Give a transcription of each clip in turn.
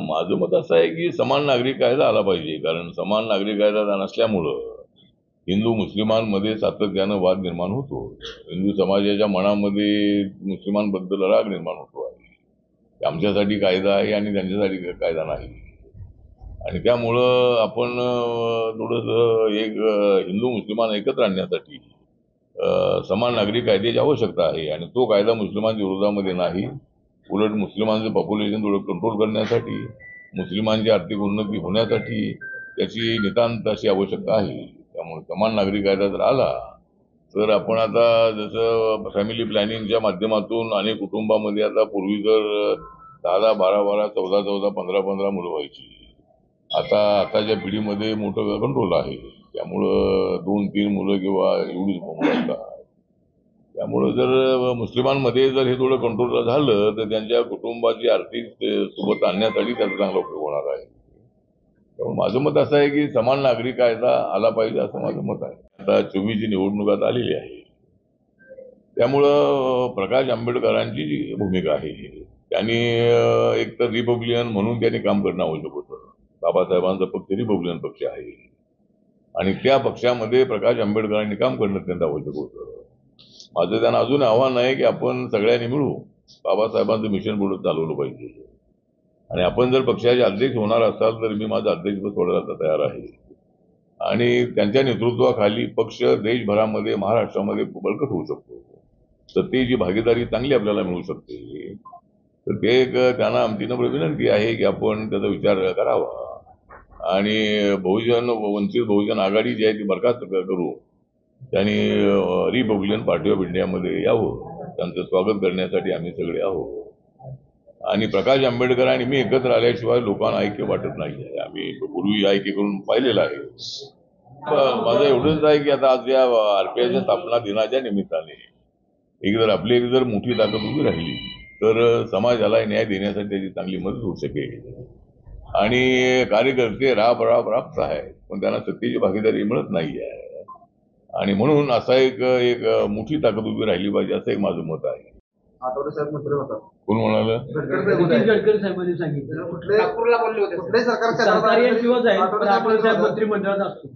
माझं मत असं आहे की समान नागरी कायदा आला पाहिजे, कारण समान नागरी कायदा नसल्यामुळं हिंदू मुस्लिमांमध्ये सातत्यानं वाद निर्माण होतो. हिंदू समाजाच्या मनामध्ये मुस्लिमांबद्दल राग निर्माण होतो आहे. आमच्यासाठी कायदा आहे आणि त्यांच्यासाठी कायदा नाही. आणि त्यामुळं आपण थोडंसं हिंदू मुस्लिमान एकत्र आणण्यासाठी समान नागरी कायद्याची आवश्यकता आहे. आणि तो कायदा मुस्लिमांच्या विरोधामध्ये नाही, उलट मुस्लिमांचं पॉप्युलेशन थोडं कंट्रोल करण्यासाठी, मुस्लिमांची आर्थिक उन्नती होण्यासाठी त्याची नितांत अशी आवश्यकता आहे. त्यामुळे समान नागरी कायदा जर आला तर आपण आता जसं फॅमिली प्लॅनिंगच्या माध्यमातून अनेक कुटुंबामध्ये आता पूर्वी तर 10-10, 12-12, 14-14, 15-15 मुलं व्हायची. आताच्या पिढीमध्ये मोठं कंट्रोल आहे. त्यामुळं 2-3 मुलं किंवा एवढीच मुलं असतात. त्यामुळं जर मुस्लिमांमध्ये जर हे थोडं कंट्रोल झालं तर त्यांच्या कुटुंबाची आर्थिक सोबत आणण्यासाठी त्याचा चांगला उपयोग होणार आहे. त्यामुळे माझं मत असं आहे की समान नागरी कायदा आला पाहिजे असं माझं मत आहे. आता 24ची निवडणूक आता आलेली आहे. त्यामुळं प्रकाश आंबेडकरांची जी भूमिका आहे त्यांनी एक तर रिपब्लिकन म्हणून त्यांनी काम करणं आवश्यक होतं. बाबासाहेबांचा पक्ष रिपब्लिकन पक्ष आहे आणि त्या पक्षामध्ये प्रकाश आंबेडकरांनी काम करणं अत्यंत आवश्यक होतं. माझं त्यांना अजून आव्हान आहे की आपण सगळ्यांनी मिळून बाबासाहेबांचं मिशन पुढे चालवलं पाहिजे. आणि आपण जर पक्षाचे अध्यक्ष होणार असाल तर मी माझं अध्यक्षपद सोडायला तयार आहे. आणि त्यांच्या नेतृत्वाखाली पक्ष देशभरामध्ये, महाराष्ट्रामध्ये बळकट होऊ शकतो. सत्तेची भागीदारी चांगली आपल्याला मिळू शकते. तर ते त्यांना आमची नम्र विनंती आहे की आपण त्याचा विचार करावा आणि वंचित बहुजन आघाडी जी आहे ती बरखास्त करू. त्यांनी रिपब्लिकन पार्टी ऑफ इंडियामध्ये यावं. त्यांचं स्वागत करण्यासाठी आम्ही सगळे आहोत. आणि प्रकाश आंबेडकर आणि मी एकत्र आल्याशिवाय लोकांना ऐक्य वाटत नाही आहे. आम्ही पूर्वी ऐक्य करून पाहिलेलं आहे. माझं एवढंच आहे की आता आज या आरपीआयच्या स्थापना दिनाच्या निमित्ताने आपली जर मोठी ताकद उभी राहिली तर समाजाला न्याय देण्यासाठी त्याची चांगली मदत होऊ शकेल. आणि कार्यकर्ते राबत आहेत पण त्यांना सत्तेची भागीदारी मिळत नाही आहे. आणि म्हणून असा एक मोठी ताकद उभी राहिली पाहिजे असं एक माझं मत आहे. आठवले साहेब मंत्री होतात. कोण म्हणाल? गडकरी साहेबांनी सांगितलं नागपूरला बोलले होते. कुठल्याही सरकारी मंत्रिमंडळात असतो.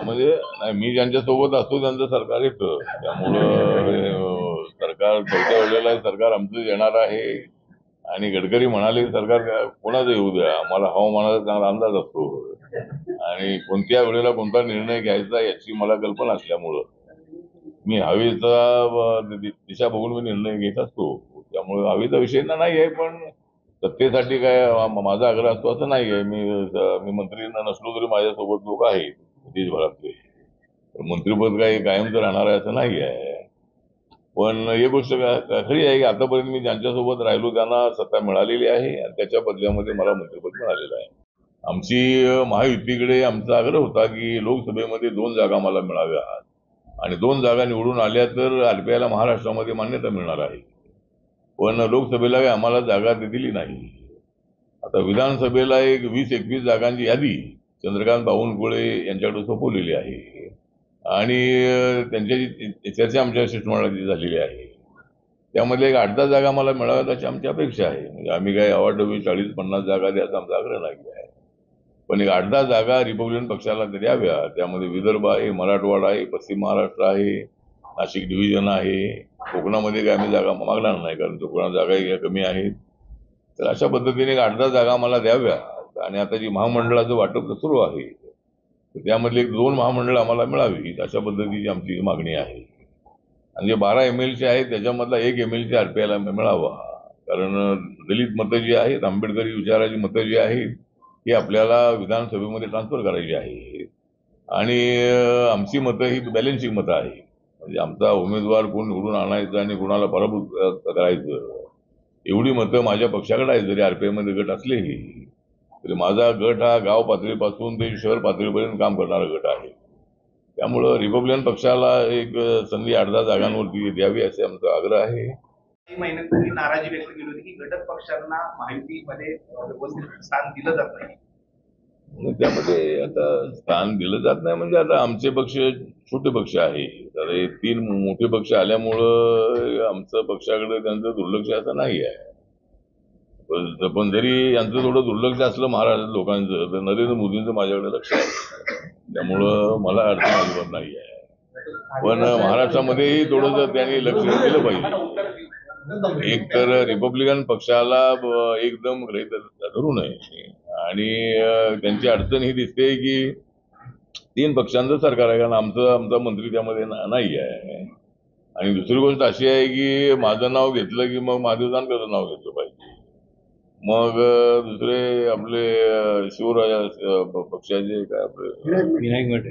म्हणजे मी ज्यांच्यासोबत असतो त्यांचं सरकार येतं. त्यामुळं सरकार चौथ्या वेळेला सरकार आमचं येणार आहे. आणि गडकरी म्हणाले सरकार कोणाचं येऊ द्या, आम्हाला हवामानाचा चांगला अंदाज असतो आणि कोणत्या वेळेला कोणता निर्णय घ्यायचा याची मला कल्पना असल्यामुळं मी हवेचा दिशा बघून मी निर्णय घेत असतो. त्यामुळे हवेचा विषय नाही आहे, पण सत्तेसाठी काय माझा आग्रह असतो असं नाही आहे. मी मंत्री नसलो तरी माझ्यासोबत लोक आहेत देशभरातले. मंत्रिपद काही कायमचं राहणार आहे असं नाही आहे. पण एक गोष्ट खरी आहे की आतापर्यंत मी ज्यांच्यासोबत राहिलो त्यांना सत्ता मिळालेली आहे आणि त्याच्या बदल्यामध्ये मला मंत्रिपद मिळालेलं आहे. आमची महायुतीकडे आमचा आग्रह होता की लोकसभेमध्ये 2 जागा मला मिळाव्यात आणि 2 जागा निवडून आल्या तर आरपीआयला महाराष्ट्रामध्ये मान्यता मिळणार आहे. पण लोकसभेला आम्हाला जागा दिली नाही. आता विधानसभेला 20-21 जागांची यादी चंद्रकांत बावनकुळे यांच्याकडे सोपवलेली आहे आणि त्यांच्याची चर्चा आमच्या शिष्टमंडळाची झालेली आहे. त्यामध्ये 8-10 जागा मला मिळाव्यात अशी आमची अपेक्षा आहे. म्हणजे आम्ही काही अवाढव्य 40-50 जागा द्यायचा आमचा आग्रह नाही आहे. पण 8-10 जागा रिपब्लिकन पक्षाला द्याव्या. त्यामध्ये विदर्भ आहे, मराठवाडा आहे, पश्चिम महाराष्ट्र आहे, नाशिक डिव्हिजन आहे. कोकणामध्ये काय आम्ही जागा मागणार नाही कारण कोकणात जागा कमी आहेत. तर अशा पद्धतीने 8-10 जागा मला द्याव्या. आणि आता जी महामंडळाचं वाटप सुरू आहे त्यामधले 2 महामंडळ आम्हाला मिळावी अशा पद्धतीची आमची मागणी आहे. आणि जे 12 MLC आहेत त्याच्यामधला 1 MLC आरपीआयला मिळावा. कारण दलित मतं जी आहेत, आंबेडकरी विचाराची मतं जी आहेत ही आपल्याला विधानसभेमध्ये ट्रान्सफर करायची आहे. आणि आमची मतं ही बॅलन्सिंग मतं आहे. म्हणजे आमचा उमेदवार कोण निवडून आणायचा आणि कोणाला पराभूत करायचं एवढी मतं माझ्या पक्षाकडे आहे. जरी आरपीआयमध्ये गट असलेही तरी माझा गट हा गाव पातळीपासून ते शहर पातळीपर्यंत काम करणारा गट आहे. त्यामुळं रिपब्लिकन पक्षाला एक संधी 8-10 जागांवरती द्यावी असे आमचा आग्रह आहे. काही महिन्यांपूर्वी नाराजी व्यक्त केली होती की घटक पक्षांना महायुतीमध्ये व्यवस्थित स्थान दिलं जात नाही. त्यामध्ये आता स्थान दिलं जात नाही म्हणजे आता आमचे पक्ष छोटे पक्ष आहे. तर हे 3 मोठे पक्ष आल्यामुळं आमचं पक्षाकडे त्यांचं दुर्लक्ष असं नाही आहे. पण जरी यांचं थोडं दुर्लक्ष असलं महाराष्ट्र लोकांचं, तर नरेंद्र मोदींचं माझ्याकडे लक्ष आहे. त्यामुळं मला अडचण अजिबात नाही आहे. पण महाराष्ट्रामध्येही थोडंसं त्यांनी लक्ष दिलं पाहिजे. एक तर रिपब्लिकन पक्षाला एकदम गृहीत धरू नये, आणि त्यांची अडचण ही दिसते की 3 पक्षांचं सरकार आहे, कारण आमचा मंत्री त्यामध्ये नाही आहे. आणि दुसरी गोष्ट अशी आहे की माझं नाव घेतलं की मग महादेव जानकरचं नाव घेतलं पाहिजे. मग दुसरे आपले शिवराजा पक्षाचे काय आपले विनायक मेटे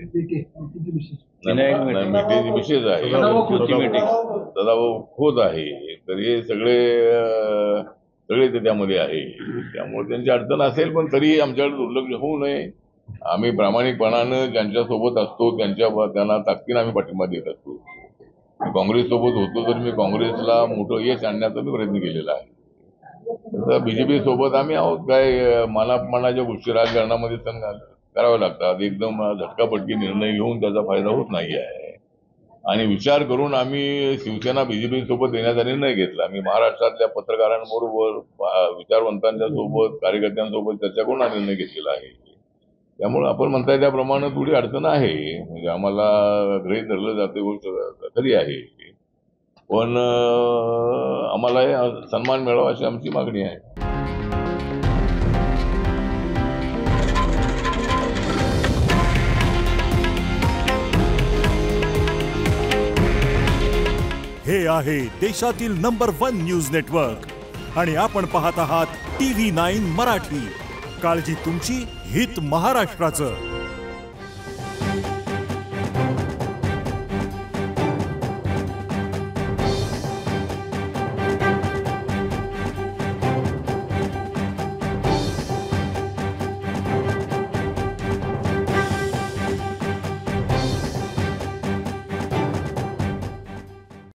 मिटिंग विशेष आहे, सदाभाऊ खोत आहे, तर हे सगळे ते त्यामध्ये आहे. त्यामुळे त्यांची अडचण असेल, पण तरीही आमच्याकडे दुर्लक्ष होऊ नये. आम्ही प्रामाणिकपणानं ज्यांच्यासोबत असतो त्यांना ताकदीनं आम्ही पाठिंबा देत असतो. काँग्रेस सोबत होतो तर मी काँग्रेसला मोठं यश आणण्याचा मी प्रयत्न केलेला आहे. तर बीजेपी सोबत आम्ही आहोत. काय मनाच्या गोष्टी राजकारणामध्ये कराव्या लागतात. एकदम झटकापटकी निर्णय घेऊन त्याचा फायदा होत नाही आहे. आणि विचार करून आम्ही शिवसेना बीजेपी सोबत देण्याचा निर्णय घेतला. आम्ही महाराष्ट्रातल्या पत्रकारांबरोबर, विचारवंतांच्या सोबत, कार्यकर्त्यांसोबत चर्चा करून हा निर्णय घेतलेला आहे. त्यामुळे आपण म्हणताय त्याप्रमाणे थोडी अडचण आहे, म्हणजे आम्हाला गृहीत धरलं जाते गोष्ट खरी आहे, पण आम्हाला सन्मान मिळावा अशी आमची मागणी आहे. हे आहे देशातील नंबर 1 न्यूज नेटवर्क आणि आपण पाहत आहात TV9 मराठी. काळजी तुमची, हित महाराष्ट्राचं.